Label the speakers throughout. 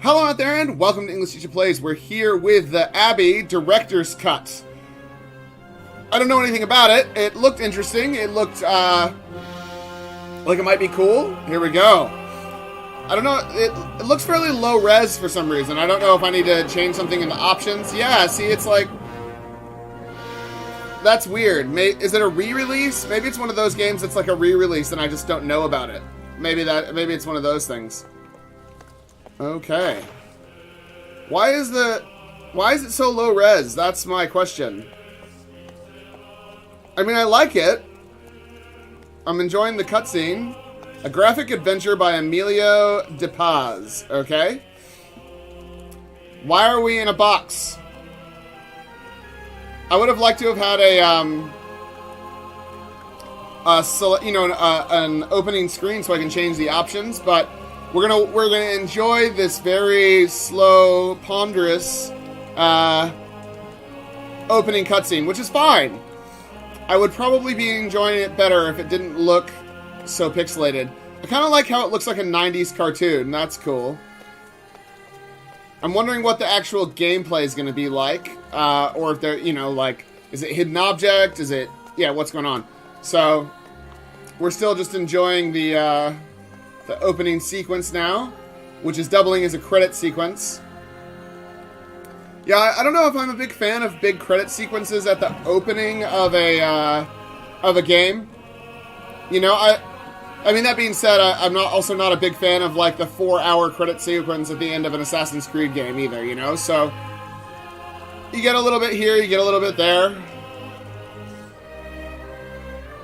Speaker 1: Hello out there and welcome to English Teacher Plays. We're here with the Abbey Director's Cut. I don't know anything about it. It looked interesting. It looked like it might be cool. Here we go. I don't know. It looks fairly low res for some reason. I don't know if I need to change something in the options. Yeah, see, it's like... That's weird. Is it a re-release? Maybe it's one of those games that's like a re-release and I just don't know about it. Maybe it's one of those things. Okay. Why is it so low res? That's my question. I mean, I like it. I'm enjoying the cutscene. A graphic adventure by Emilio De Paz. Okay. Why are we in a box? I would have liked to have had an opening screen so I can change the options, but we're gonna enjoy this very slow, ponderous opening cutscene, which is fine. I would probably be enjoying it better if it didn't look so pixelated. I kind of like how it looks like a 90s cartoon. That's cool. I'm wondering what the actual gameplay is going to be like, or if they're, is it hidden object? Is it, what's going on? So we're still just enjoying the opening sequence now, which is doubling as a credit sequence. Yeah, I don't know if I'm a big fan of big credit sequences at the opening of a game. I mean, that being said, I'm also not a big fan of like the 4-hour credit sequence at the end of an Assassin's Creed game either, So you get a little bit here, you get a little bit there.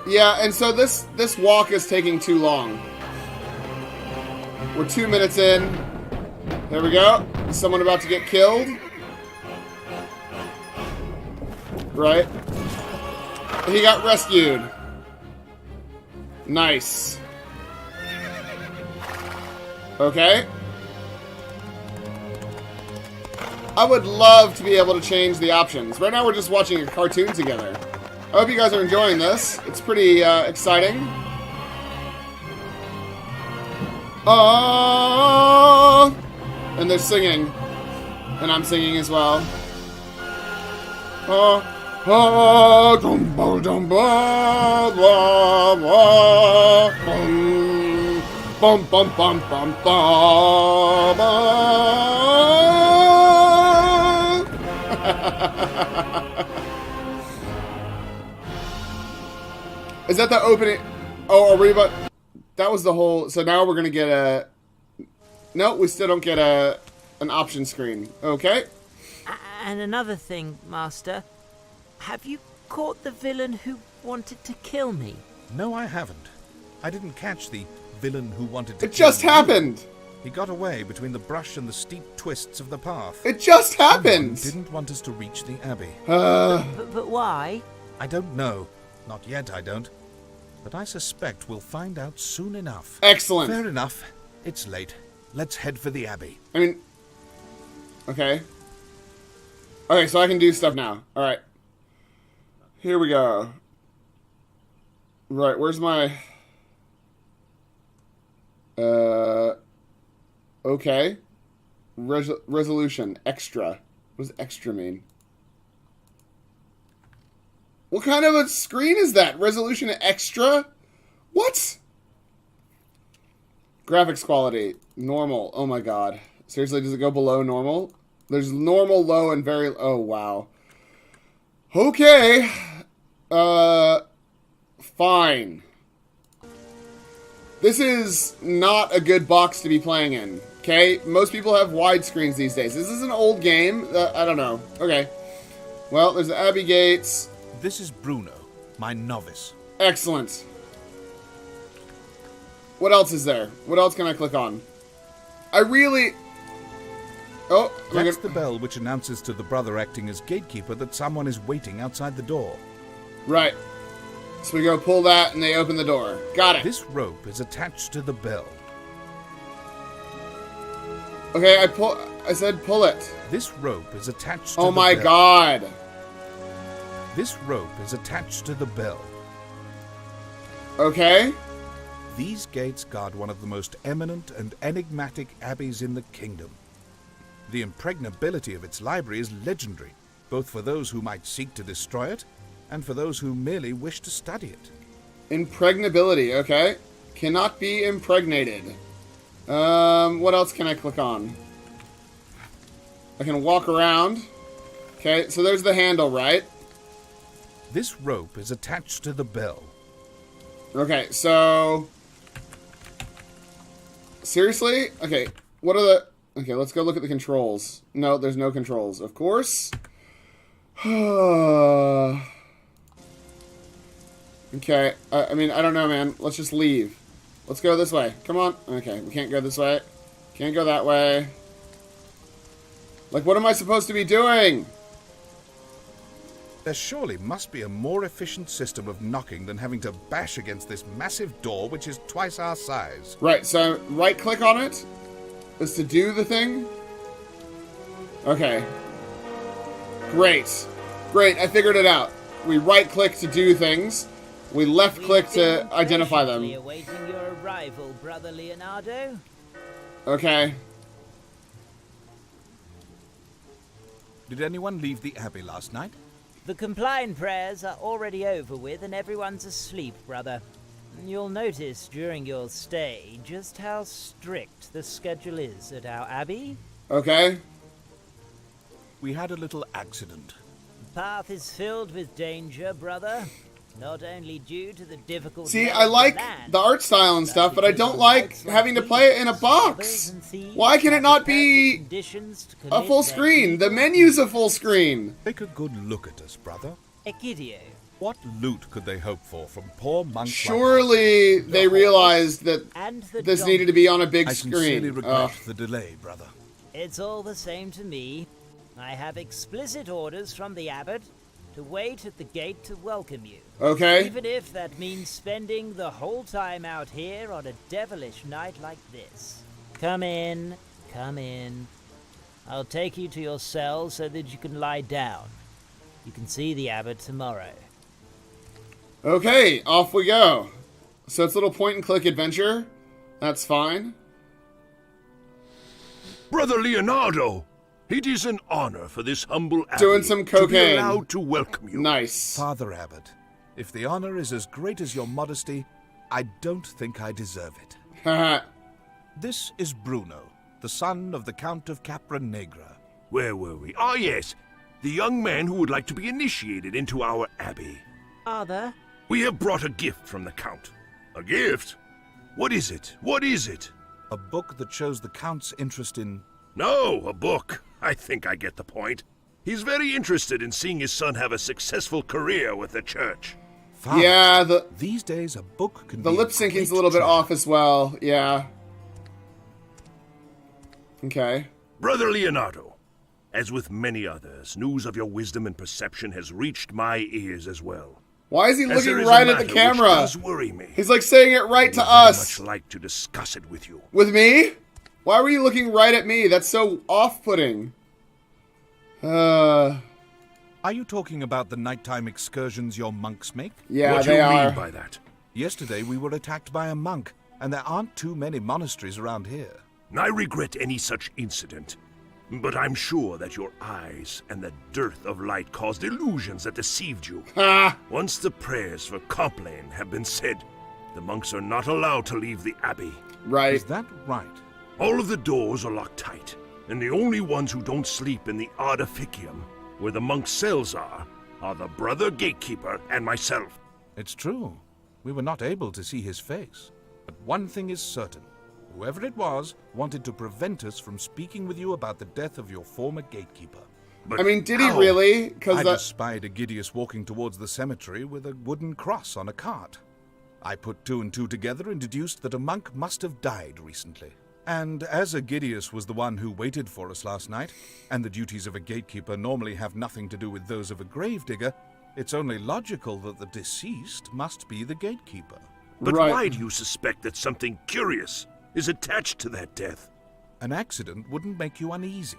Speaker 1: Yeah, and so this walk is taking too long. We're 2 minutes in. There we go. Is someone about to get killed? Right. He got rescued. Nice. Okay. I would love to be able to change the options. Right now we're just watching a cartoon together. I hope you guys are enjoying this. It's pretty exciting. Oh! And they're singing. And I'm singing as well. Oh, oh, dumbo, dumbo, blah, blah, bum, bum, bum, bum, bum, bum. Is that the opening? Oh, are we about... That was the whole... So now we're going to get a... No, we still don't get an option screen. Okay.
Speaker 2: And another thing, Master. Have you caught the villain who wanted to kill me?
Speaker 3: No, I haven't. I didn't catch the villain who wanted to kill me.
Speaker 1: It just happened!
Speaker 3: He got away between the brush and the steep twists of the path.
Speaker 1: It just happened!
Speaker 3: Someone didn't want us to reach the Abbey.
Speaker 2: But why?
Speaker 3: I don't know. Not yet, I don't. But I suspect we'll find out soon enough.
Speaker 1: Excellent.
Speaker 3: Fair enough. It's late. Let's head for the Abbey.
Speaker 1: I mean... Okay. Okay, so I can do stuff now. Alright. Here we go. Right, where's my... Okay. Resolution. Extra. What does extra mean? What kind of a screen is that? Resolution extra? What? Graphics quality. Normal. Oh my god. Seriously, does it go below normal? There's normal, low, and very... Oh, wow. Okay. Fine. This is not a good box to be playing in. Okay? Most people have wide screens these days. This is an old game. I don't know. Okay. Well, there's the Abbey Gates.
Speaker 3: This is Bruno, my novice.
Speaker 1: Excellent. What else is there? What else can I click on? I really... Oh,
Speaker 3: that's the bell which announces to the brother acting as gatekeeper that someone is waiting outside the door.
Speaker 1: Right. So we go pull that and they open the door. Got it.
Speaker 3: This rope is attached to the bell.
Speaker 1: Okay, I said pull it.
Speaker 3: This rope is attached to the bell.
Speaker 1: Oh my god.
Speaker 3: This rope is attached to the bell.
Speaker 1: Okay.
Speaker 3: These gates guard one of the most eminent and enigmatic abbeys in the kingdom. The impregnability of its library is legendary, both for those who might seek to destroy it, and for those who merely wish to study it.
Speaker 1: Impregnability, okay. Cannot be impregnated. What else can I click on? I can walk around. Okay, so there's the handle, right?
Speaker 3: This rope is attached to the bell.
Speaker 1: Okay, so... Seriously? Okay, what are the... Okay, let's go look at the controls. No, there's no controls, of course. Okay, I mean, I don't know, man. Let's just leave. Let's go this way. Come on. Okay, we can't go this way. Can't go that way. Like, what am I supposed to be doing?
Speaker 3: There surely must be a more efficient system of knocking than having to bash against this massive door which is twice our size.
Speaker 1: Right, so right-click on it is to do the thing. Okay. Great. Great, I figured it out. We right-click to do things. We left-click to identify them.
Speaker 2: Awaiting your arrival, Brother Leonardo.
Speaker 1: Okay.
Speaker 3: Did anyone leave the Abbey last night?
Speaker 2: The compline prayers are already over with and everyone's asleep, brother. You'll notice during your stay just how strict the schedule is at our Abbey.
Speaker 1: Okay.
Speaker 3: We had a little accident.
Speaker 2: The path is filled with danger, brother. Not only due to the difficult...
Speaker 1: See, I like the art style and stuff, but I don't like having to play it in a box. Why can it not be a full screen? The menu's a full screen.
Speaker 3: Take a good look at us, brother.
Speaker 2: Egidio.
Speaker 3: What loot could they hope for from poor monks?
Speaker 1: Surely they realized that this needed to be on a big
Speaker 3: I
Speaker 1: screen.
Speaker 3: sincerely regret the delay, brother.
Speaker 2: It's all the same to me. I have explicit orders from the abbot to wait at the gate to welcome you.
Speaker 1: Okay.
Speaker 2: Even if that means spending the whole time out here on a devilish night like this. Come in, come in. I'll take you to your cell so that you can lie down. You can see the abbot tomorrow.
Speaker 1: Okay, off we go. So it's a little point-and-click adventure. That's fine.
Speaker 4: Brother Leonardo, it is an honor for this humble abbey
Speaker 1: Doing some cocaine.
Speaker 4: to be allowed to welcome you.
Speaker 1: Nice.
Speaker 3: Father Abbot, if the honor is as great as your modesty, I don't think I deserve it.
Speaker 1: Haha.
Speaker 3: This is Bruno, the son of the Count of Capra Negra.
Speaker 4: Where were we? Ah, yes, the young man who would like to be initiated into our abbey.
Speaker 2: Father?
Speaker 4: We have brought a gift from the Count. A gift? What is it? What is it?
Speaker 3: A book that shows the Count's interest in...
Speaker 4: No, a book. I think I get the point. He's very interested in seeing his son have a successful career with the church.
Speaker 3: Father,
Speaker 1: Yeah,
Speaker 3: these days a book can
Speaker 1: the
Speaker 3: be
Speaker 1: lip syncing's
Speaker 3: great
Speaker 1: a little bit
Speaker 3: treasure.
Speaker 1: off as well. Yeah. Okay.
Speaker 4: Brother Leonardo, as with many others, news of your wisdom and perception has reached my ears as well.
Speaker 1: Why is he
Speaker 4: As
Speaker 1: looking
Speaker 4: there is a
Speaker 1: right at the
Speaker 4: matter
Speaker 1: camera?
Speaker 4: Which does worry me.
Speaker 1: He's like saying it right to
Speaker 4: I would very
Speaker 1: us.
Speaker 4: much like to discuss it with you.
Speaker 1: With me? Why were you looking right at me? That's so off-putting.
Speaker 3: Are you talking about the nighttime excursions your monks make?
Speaker 1: Yeah,
Speaker 4: what do
Speaker 1: they
Speaker 4: you
Speaker 1: are.
Speaker 4: mean by that?
Speaker 3: Yesterday we were attacked by a monk, and there aren't too many monasteries around here.
Speaker 4: I regret any such incident, but I'm sure that your eyes and the dearth of light caused illusions that deceived you.
Speaker 1: Ha!
Speaker 4: Once the prayers for Compline have been said, the monks are not allowed to leave the abbey.
Speaker 1: Right.
Speaker 3: Is that right?
Speaker 4: All of the doors are locked tight, and the only ones who don't sleep in the Artificium, where the monks' cells are the brother gatekeeper and myself.
Speaker 3: It's true. We were not able to see his face. But one thing is certain. Whoever it was wanted to prevent us from speaking with you about the death of your former gatekeeper.
Speaker 4: But
Speaker 1: I mean, did he
Speaker 4: how?
Speaker 1: really?
Speaker 3: I
Speaker 1: Because
Speaker 3: just spied Egidius walking towards the cemetery with a wooden cross on a cart. I put two and two together and deduced that a monk must have died recently. And as Egidius was the one who waited for us last night, and the duties of a gatekeeper normally have nothing to do with those of a gravedigger, it's only logical that the deceased must be the gatekeeper.
Speaker 4: But
Speaker 1: Right.
Speaker 4: why do you suspect that something curious is attached to that death?
Speaker 3: An accident wouldn't make you uneasy.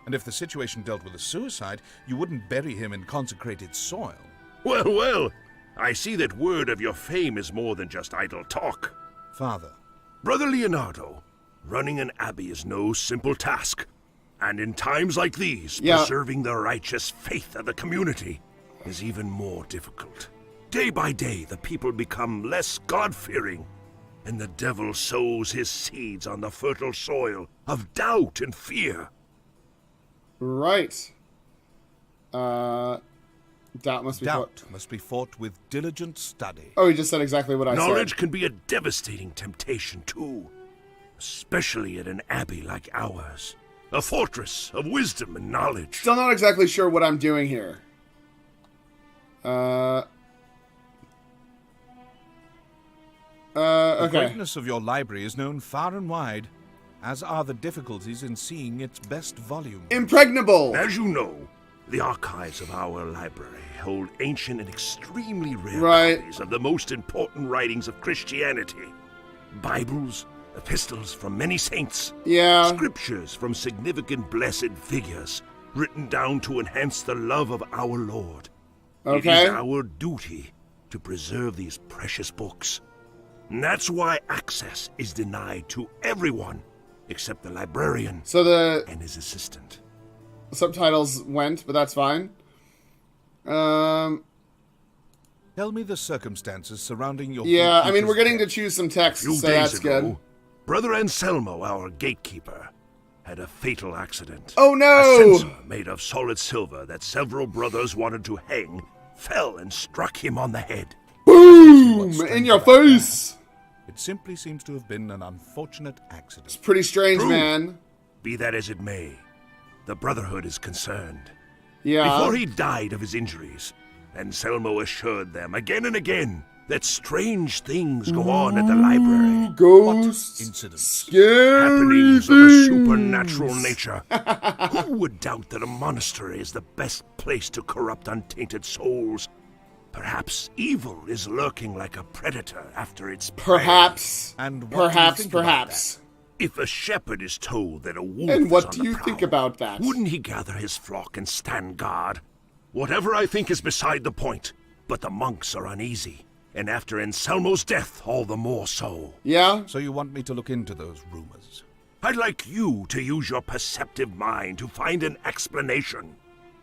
Speaker 3: And if the situation dealt with a suicide, you wouldn't bury him in consecrated soil.
Speaker 4: Well, well, I see that word of your fame is more than just idle talk.
Speaker 3: Father,
Speaker 4: Brother Leonardo, running an abbey is no simple task. And in times like these, preserving the righteous faith of the community is even more difficult. Day by day, the people become less God-fearing, and the devil sows his seeds on the fertile soil of doubt and fear.
Speaker 1: Right. Doubt must
Speaker 3: be fought with diligent study.
Speaker 1: Oh, he just said exactly what I said.
Speaker 4: Knowledge can be a devastating temptation, too. Especially at an abbey like ours. A fortress of wisdom and knowledge.
Speaker 1: Still not exactly sure what I'm doing here. Okay.
Speaker 3: The greatness of your library is known far and wide, as are the difficulties in seeing its best volume.
Speaker 1: Impregnable!
Speaker 4: As you know, the archives of our library hold ancient and extremely rare copies of the most important writings of Christianity. Bibles, epistles from many saints, scriptures from significant blessed figures, written down to enhance the love of our Lord. It is our duty to preserve these precious books. And that's why access is denied to everyone except the librarian and his assistant.
Speaker 1: Subtitles went, but that's fine.
Speaker 3: Tell me the circumstances surrounding your...
Speaker 1: Yeah, I mean, we're getting to choose some text, so that's good.
Speaker 4: Brother Anselmo, our gatekeeper, had a fatal accident.
Speaker 1: Oh no!
Speaker 4: A censer made of solid silver that several brothers wanted to hang fell and struck him on the head.
Speaker 1: Boom! In your face!
Speaker 3: It simply seems to have been an unfortunate accident.
Speaker 1: It's pretty strange, man.
Speaker 4: Be that as it may, the Brotherhood is concerned.
Speaker 1: Yeah.
Speaker 4: Before he died of his injuries, Anselmo assured them again and again that strange things go on at the library.
Speaker 1: Ghosts,
Speaker 3: incidents,
Speaker 1: scary
Speaker 4: happenings
Speaker 1: things
Speaker 4: of a supernatural nature. Who would doubt that a monastery is the best place to corrupt untainted souls? Perhaps evil is lurking like a predator after its prey.
Speaker 1: Perhaps.
Speaker 3: And perhaps.
Speaker 4: If a shepherd is told that a wolf
Speaker 1: and what
Speaker 4: is on
Speaker 1: do
Speaker 4: the
Speaker 1: you
Speaker 4: prowl,
Speaker 1: think about that?
Speaker 4: Wouldn't he gather his flock and stand guard? Whatever I think is beside the point, but the monks are uneasy, and after Anselmo's death, all the more so.
Speaker 1: Yeah?
Speaker 3: So you want me to look into those rumors?
Speaker 4: I'd like you to use your perceptive mind to find an explanation.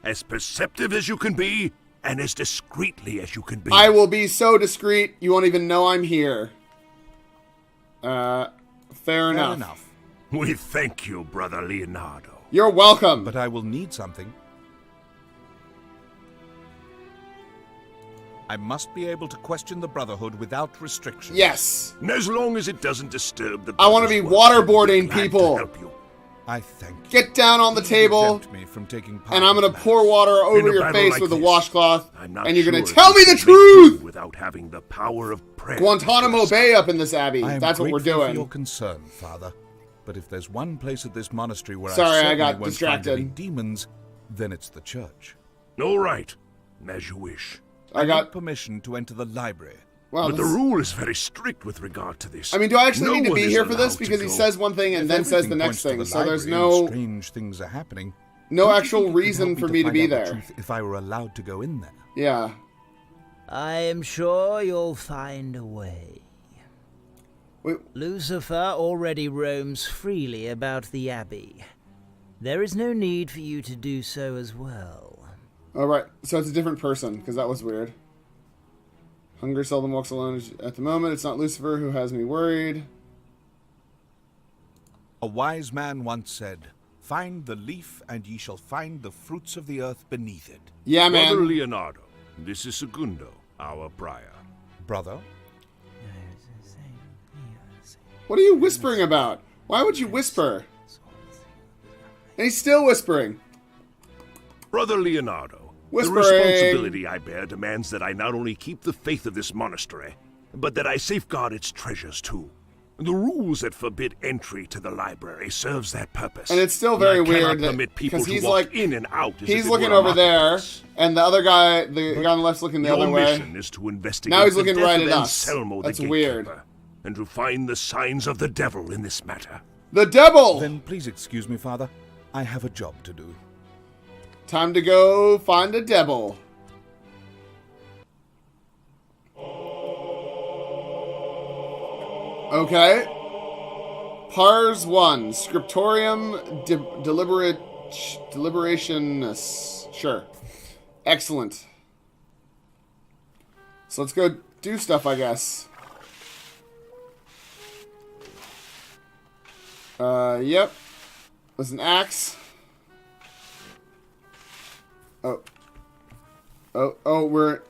Speaker 4: As perceptive as you can be, and as discreetly as you can be.
Speaker 1: I will be so discreet, you won't even know I'm here. Fair enough.
Speaker 4: We thank you, Brother Leonardo.
Speaker 1: You're welcome.
Speaker 3: But I will need something. I must be able to question the Brotherhood without restriction.
Speaker 1: Yes.
Speaker 4: As long as it doesn't disturb the...
Speaker 1: I want to be waterboarding people.
Speaker 4: Help you.
Speaker 3: I thank you.
Speaker 1: Get down on the table,
Speaker 3: Me from taking part
Speaker 1: and I'm going to pour water over your face with a washcloth, and you're going to
Speaker 4: sure
Speaker 1: tell me the
Speaker 4: this can be
Speaker 1: truth!
Speaker 4: without having the power of prayer.
Speaker 1: Guantanamo Bay up in this abbey.
Speaker 3: I am
Speaker 1: That's what we're
Speaker 3: grateful for
Speaker 1: doing.
Speaker 3: your concern, Father. But if there's one place at this monastery where
Speaker 1: I
Speaker 3: I
Speaker 1: got
Speaker 3: won't
Speaker 1: distracted.
Speaker 3: find any demons, then it's the church.
Speaker 4: All right, as you wish.
Speaker 1: I got
Speaker 3: permission to enter the library.
Speaker 1: Well,
Speaker 4: but the rule is very strict with regard to this.
Speaker 1: I mean, do I actually need to
Speaker 4: one
Speaker 1: be
Speaker 4: is
Speaker 1: here for this?
Speaker 4: allowed to
Speaker 1: Because he
Speaker 4: go.
Speaker 1: says one thing and
Speaker 3: If
Speaker 1: then says the
Speaker 3: everything
Speaker 1: next
Speaker 3: points to
Speaker 1: thing,
Speaker 3: the
Speaker 1: so there's
Speaker 3: library and
Speaker 1: no
Speaker 3: strange things are happening.
Speaker 1: no
Speaker 3: Don't you
Speaker 1: actual
Speaker 3: think it would
Speaker 1: reason
Speaker 3: help
Speaker 1: for
Speaker 3: to
Speaker 1: me to
Speaker 3: find
Speaker 1: be
Speaker 3: out the
Speaker 1: there.
Speaker 3: truth if I were allowed to go in there?
Speaker 1: Yeah.
Speaker 2: I am sure you'll find a way.
Speaker 1: Wait.
Speaker 2: Lucifer already roams freely about the Abbey. There is no need for you to do so as well.
Speaker 1: All right, so it's a different person, because that was weird. Hunger seldom walks alone at the moment. It's not Lucifer who has me worried.
Speaker 3: A wise man once said, "Find the leaf, and ye shall find the fruits of the earth beneath it."
Speaker 1: Yeah,
Speaker 4: Brother
Speaker 1: man.
Speaker 4: Leonardo, this is Segundo, our prior.
Speaker 3: Brother?
Speaker 1: What are you whispering about? Why would you whisper? And he's still whispering.
Speaker 4: Brother Leonardo,
Speaker 1: Whispering.
Speaker 4: the responsibility I bear demands that I not only keep the faith of this monastery, but that I safeguard its treasures too. The rules that forbid entry to the library serves that purpose.
Speaker 1: And it's still very
Speaker 4: I cannot
Speaker 1: weird that
Speaker 4: permit people
Speaker 1: because
Speaker 4: to
Speaker 1: he's
Speaker 4: walk
Speaker 1: like
Speaker 4: in and out. As
Speaker 1: he's
Speaker 4: if it
Speaker 1: looking
Speaker 4: were a
Speaker 1: over there,
Speaker 4: marketplace.
Speaker 1: and the other guy, the guy on the left's looking the
Speaker 4: Your
Speaker 1: other way.
Speaker 4: mission is to investigate
Speaker 1: Now he's
Speaker 4: the
Speaker 1: looking
Speaker 4: death
Speaker 1: right
Speaker 4: of
Speaker 1: at us.
Speaker 4: Anselmo the
Speaker 1: That's weird.
Speaker 4: gatekeeper, and to find the signs of the devil in this matter.
Speaker 1: The devil.
Speaker 3: Then please excuse me, Father. I have a job to do.
Speaker 1: Time to go find a devil. Okay. Pars 1. Scriptorium Deliberation. Sure. Excellent. So let's go do stuff, I guess. Yep. There's an axe. Oh,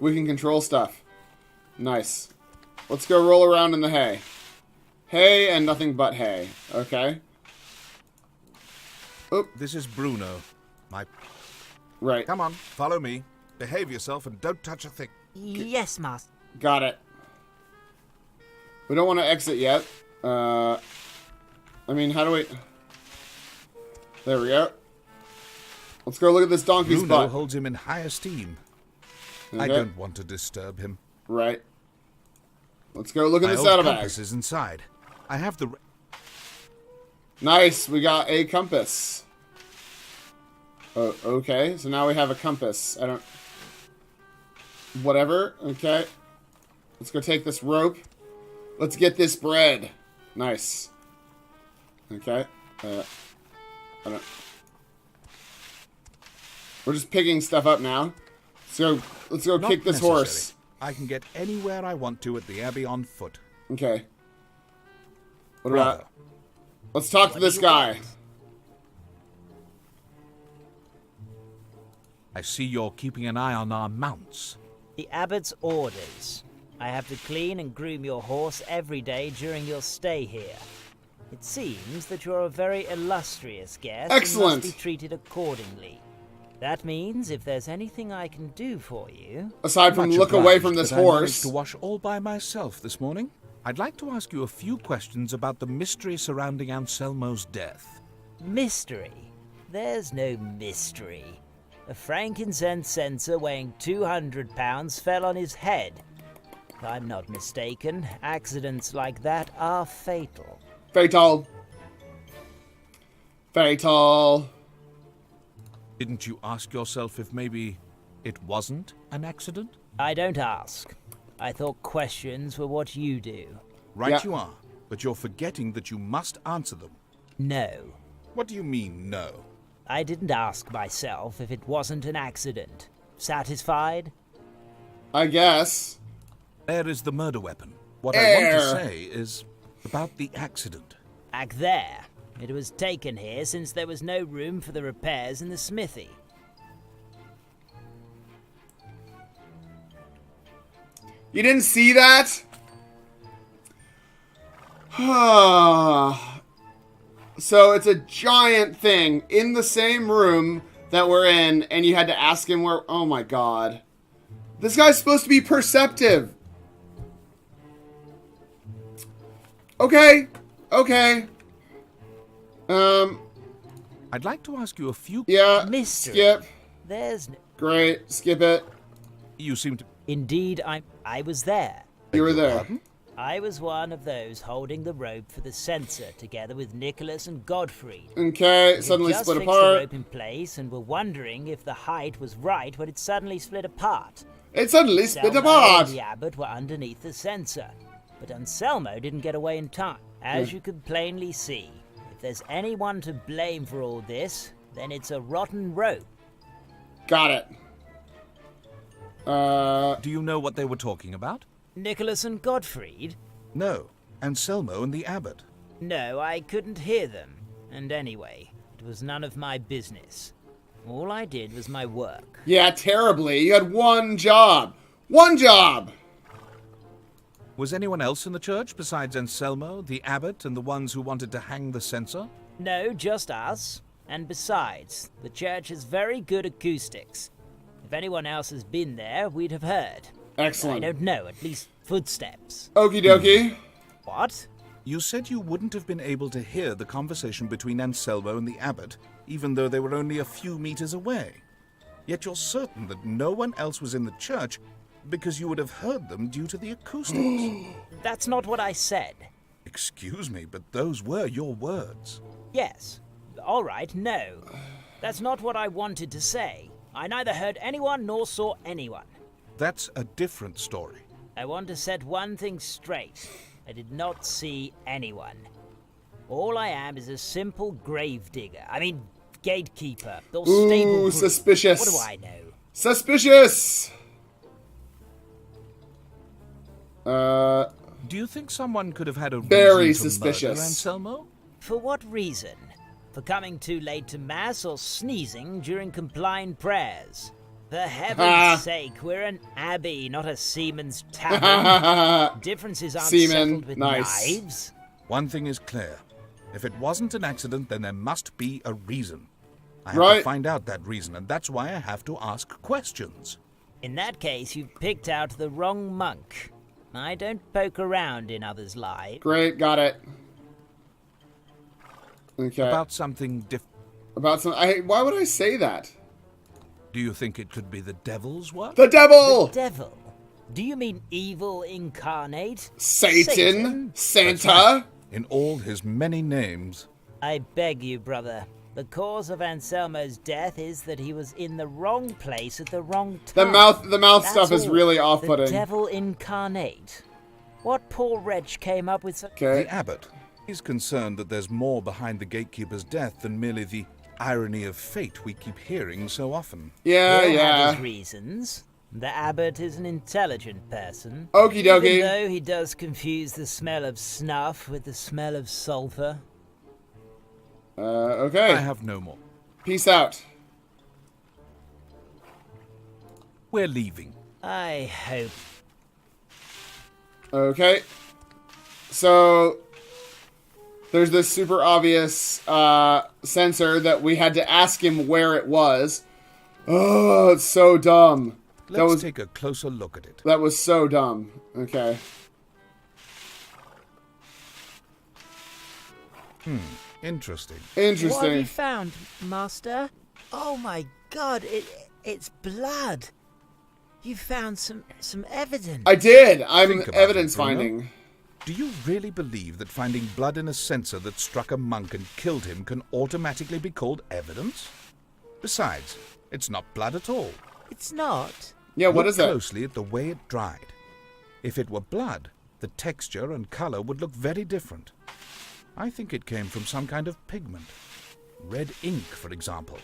Speaker 1: we can control stuff. Nice. Let's go roll around in the hay. Hay and nothing but hay. Okay. Oop.
Speaker 3: This is Bruno.
Speaker 1: Right.
Speaker 3: Come on, follow me. Behave yourself and don't touch a thing.
Speaker 5: Yes, master.
Speaker 1: Got it. We don't want to exit yet. I mean, how do we... There we go. Let's go look at this donkey's
Speaker 3: Bruno
Speaker 1: butt.
Speaker 3: holds him in high esteem.
Speaker 1: Okay.
Speaker 3: I don't want to disturb him.
Speaker 1: Right. Let's go look at
Speaker 3: My
Speaker 1: this
Speaker 3: old
Speaker 1: saddlebag.
Speaker 3: compass is inside. I have the...
Speaker 1: Nice, we got a compass. Oh, okay, so now we have a compass. I don't... Whatever, okay. Let's go take this rope. Let's get this bread. Nice. Okay. I don't... We're just picking stuff up now. Let's go
Speaker 3: Not
Speaker 1: kick this
Speaker 3: necessary.
Speaker 1: horse.
Speaker 3: I can get anywhere I want to at the Abbey on foot.
Speaker 1: Okay. What
Speaker 3: Bravo.
Speaker 1: about... Let's talk to this guy.
Speaker 3: I see you're keeping an eye on our mounts.
Speaker 2: The abbot's orders. I have to clean and groom your horse every day during your stay here. It seems that you're a very illustrious guest
Speaker 1: Excellent.
Speaker 2: and must be treated accordingly. That means if there's anything I can do for you...
Speaker 1: Aside from
Speaker 3: Much
Speaker 1: look away
Speaker 3: obliged,
Speaker 1: from this
Speaker 3: but I managed
Speaker 1: horse.
Speaker 3: to wash all by myself this morning. I'd like to ask you a few questions about the mystery surrounding Anselmo's death.
Speaker 2: Mystery? There's no mystery. A frankincense censer weighing 200 pounds fell on his head. If I'm not mistaken, accidents like that are fatal.
Speaker 1: Fatal. Fatal.
Speaker 3: Didn't you ask yourself if maybe it wasn't an accident?
Speaker 2: I don't ask. I thought questions were what you do.
Speaker 3: Right
Speaker 1: Yeah.
Speaker 3: you are, but you're forgetting that you must answer them.
Speaker 2: No.
Speaker 3: What do you mean, no?
Speaker 2: I didn't ask myself if it wasn't an accident. Satisfied?
Speaker 1: I guess.
Speaker 3: There is the murder weapon. What I want to
Speaker 1: Air.
Speaker 3: say is about the accident.
Speaker 2: Back there. It was taken here since there was no room for the repairs in the smithy.
Speaker 1: You didn't see that? So it's a giant thing in the same room that we're in, and you had to ask him where... Oh my god. This guy's supposed to be perceptive. Okay. Okay.
Speaker 3: I'd like to ask you a few...
Speaker 1: Yeah.
Speaker 2: Mystery.
Speaker 1: Skip.
Speaker 2: There's no...
Speaker 1: Great. Skip it.
Speaker 3: You seem to...
Speaker 2: Indeed, I was there.
Speaker 1: You were there.
Speaker 3: Pardon?
Speaker 2: I was one of those holding the rope for the censer together with Nicholas and Godfrey.
Speaker 1: Okay.
Speaker 2: We
Speaker 1: Suddenly
Speaker 2: just
Speaker 1: split
Speaker 2: fixed the
Speaker 1: apart.
Speaker 2: rope in place and were wondering if the height was right when it suddenly split apart.
Speaker 1: It suddenly split
Speaker 2: Anselmo
Speaker 1: apart.
Speaker 2: and the abbot were underneath the censer, but Anselmo didn't get away in time. As you could plainly see, if there's anyone to blame for all this, then it's a rotten rope.
Speaker 1: Got it.
Speaker 3: Do you know what they were talking about?
Speaker 2: Nicholas and Gottfried?
Speaker 3: No. Anselmo and the abbot.
Speaker 2: No, I couldn't hear them. And anyway, it was none of my business. All I did was my work.
Speaker 1: Yeah, terribly. You had one job. One job!
Speaker 3: Was anyone else in the church besides Anselmo, the abbot, and the ones who wanted to hang the censer?
Speaker 2: No, just us. And besides, the church has very good acoustics. If anyone else has been there, we'd have heard.
Speaker 1: Excellent.
Speaker 2: I don't know, at least footsteps.
Speaker 1: Okie dokie.
Speaker 2: What?
Speaker 3: You said you wouldn't have been able to hear the conversation between Anselmo and the abbot, even though they were only a few meters away. Yet you're certain that no one else was in the church because you would have heard them due to the acoustics.
Speaker 2: That's not what I said.
Speaker 3: Excuse me, but those were your words.
Speaker 2: Yes. All right, no. That's not what I wanted to say. I neither heard anyone nor saw anyone.
Speaker 3: That's a different story.
Speaker 2: I want to set one thing straight. I did not see anyone. All I am is a simple gravedigger. gatekeeper or
Speaker 1: Ooh,
Speaker 2: stable group.
Speaker 1: suspicious.
Speaker 2: What do I know?
Speaker 1: Suspicious!
Speaker 3: Do you think someone could have had a
Speaker 1: Very
Speaker 3: reason to
Speaker 1: suspicious.
Speaker 3: murder Anselmo?
Speaker 2: For what reason? For coming too late to mass or sneezing during compline prayers? For heaven's sake, we're an abbey, not a seaman's tavern. Differences aren't settled with knives.
Speaker 3: One thing is clear. If it wasn't an accident, then there must be a reason. I have
Speaker 1: Right.
Speaker 3: to find out that reason, and that's why I have to ask questions.
Speaker 2: In that case, you've picked out the wrong monk. I don't poke around in others' lives.
Speaker 1: Great, got it. Okay.
Speaker 3: About something different.
Speaker 1: Why would I say that?
Speaker 3: Do you think it could be the devil's work?
Speaker 1: The devil!
Speaker 2: Devil? Do you mean evil incarnate?
Speaker 1: Satan? Santa?
Speaker 3: In all his many names.
Speaker 2: I beg you, brother. The cause of Anselmo's death is that he was in the wrong place at the wrong time.
Speaker 1: The mouth
Speaker 2: That's
Speaker 1: stuff is
Speaker 2: all.
Speaker 1: really off-putting.
Speaker 2: The devil incarnate. What poor wretch came up with such...
Speaker 1: Okay.
Speaker 3: The abbot. He's concerned that there's more behind the gatekeeper's death than merely the irony of fate we keep hearing so often.
Speaker 1: Yeah,
Speaker 2: He'll have
Speaker 1: yeah.
Speaker 2: his reasons. The abbot is an intelligent person.
Speaker 1: Okie dokie.
Speaker 2: Even though he does confuse the smell of snuff with the smell of sulfur.
Speaker 1: Okay.
Speaker 3: I have no more.
Speaker 1: Peace out.
Speaker 3: We're leaving.
Speaker 2: I hope.
Speaker 1: Okay. So, there's this super obvious sensor that we had to ask him where it was. Oh, it's so dumb.
Speaker 3: Let's take a closer look at it.
Speaker 1: That was so dumb. Okay.
Speaker 3: Interesting.
Speaker 2: What have you
Speaker 1: Interesting.
Speaker 2: found, Master? Oh my God! It's blood. You found some evidence.
Speaker 1: I did. I'm
Speaker 3: Think about
Speaker 1: evidence
Speaker 3: it, Bruno.
Speaker 1: finding.
Speaker 3: Do you really believe that finding blood in a censer that struck a monk and killed him can automatically be called evidence? Besides, it's not blood at all.
Speaker 2: It's not.
Speaker 1: Yeah, what
Speaker 3: Look
Speaker 1: is that?
Speaker 3: closely at the way it dried. If it were blood, the texture and color would look very different. I think it came from some kind of pigment. Red ink, for example.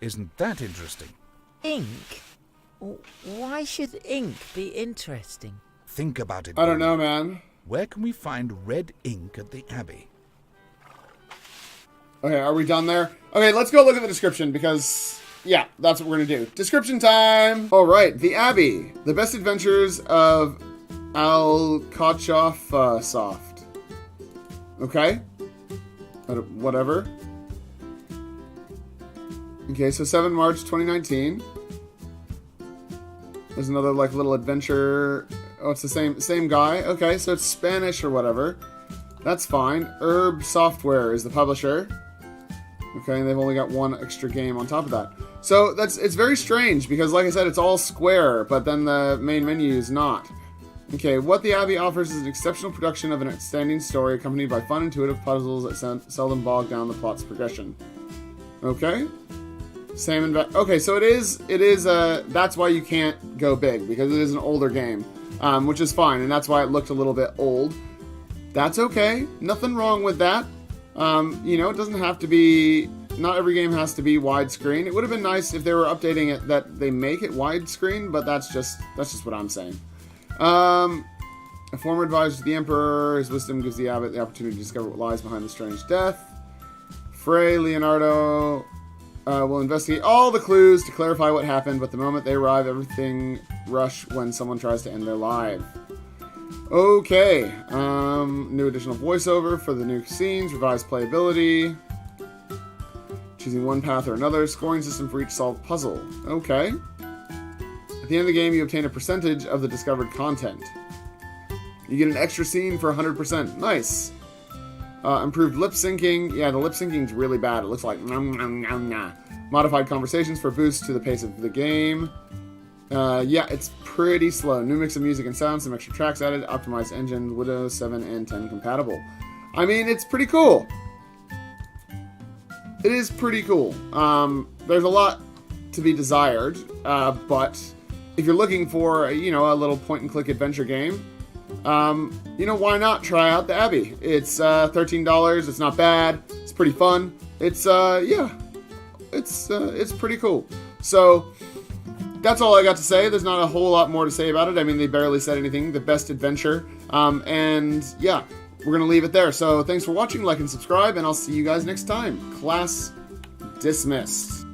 Speaker 3: Isn't that interesting?
Speaker 2: Ink? Why should ink be interesting?
Speaker 3: Think about it.
Speaker 1: I don't
Speaker 3: Bruno.
Speaker 1: know, man.
Speaker 3: Where can we find red ink at the Abbey?
Speaker 1: Okay, are we done there? Okay, let's go look at the description because, yeah, that's what we're going to do. Description time! Alright, The Abbey. The best adventures of Alcachoff Soft. Okay. Whatever. Okay, so 7 March 2019. There's another, like, little adventure. Oh, it's the same guy. Okay, so it's Spanish or whatever. That's fine. Herb Software is the publisher. Okay, and they've only got one extra game on top of that. So it's very strange because, like I said, it's all square, but then the main menu is not. Okay, what the Abbey offers is an exceptional production of an outstanding story accompanied by fun, intuitive puzzles that seldom bog down the plot's progression. Okay. Okay, so it is, that's why you can't go big, because it is an older game, which is fine, and that's why it looked a little bit old. That's okay. Nothing wrong with that. You know, it doesn't have to be, not every game has to be widescreen. It would have been nice if they were updating it that they make it widescreen, but that's just what I'm saying. A former advisor to the Emperor, his wisdom gives the abbot the opportunity to discover what lies behind the strange death. Fray Leonardo will investigate all the clues to clarify what happened, but the moment they arrive, everything rush when someone tries to end their life. Okay, new additional voiceover for the new scenes, revised playability, choosing one path or another, scoring system for each solved puzzle. Okay. At the end of the game, you obtain a percentage of the discovered content. You get an extra scene for 100%. Nice. Improved lip syncing. Yeah, the lip syncing is really bad. It looks like modified conversations for boost to the pace of the game. Yeah, it's pretty slow. New mix of music and sound, some extra tracks added, optimized engine, Windows 7 and 10 compatible. I mean, it's pretty cool. It is pretty cool. There's a lot to be desired, but if you're looking for, you know, a little point-and-click adventure game, you know, why not try out the Abbey? It's $13. It's not bad. It's pretty fun. It's, yeah. it's pretty cool. So that's all I got to say. There's not a whole lot more to say about it. I mean, they barely said anything. The best adventure. And yeah, we're going to leave it there. So thanks for watching, like and subscribe, and I'll see you guys next time. Class dismissed.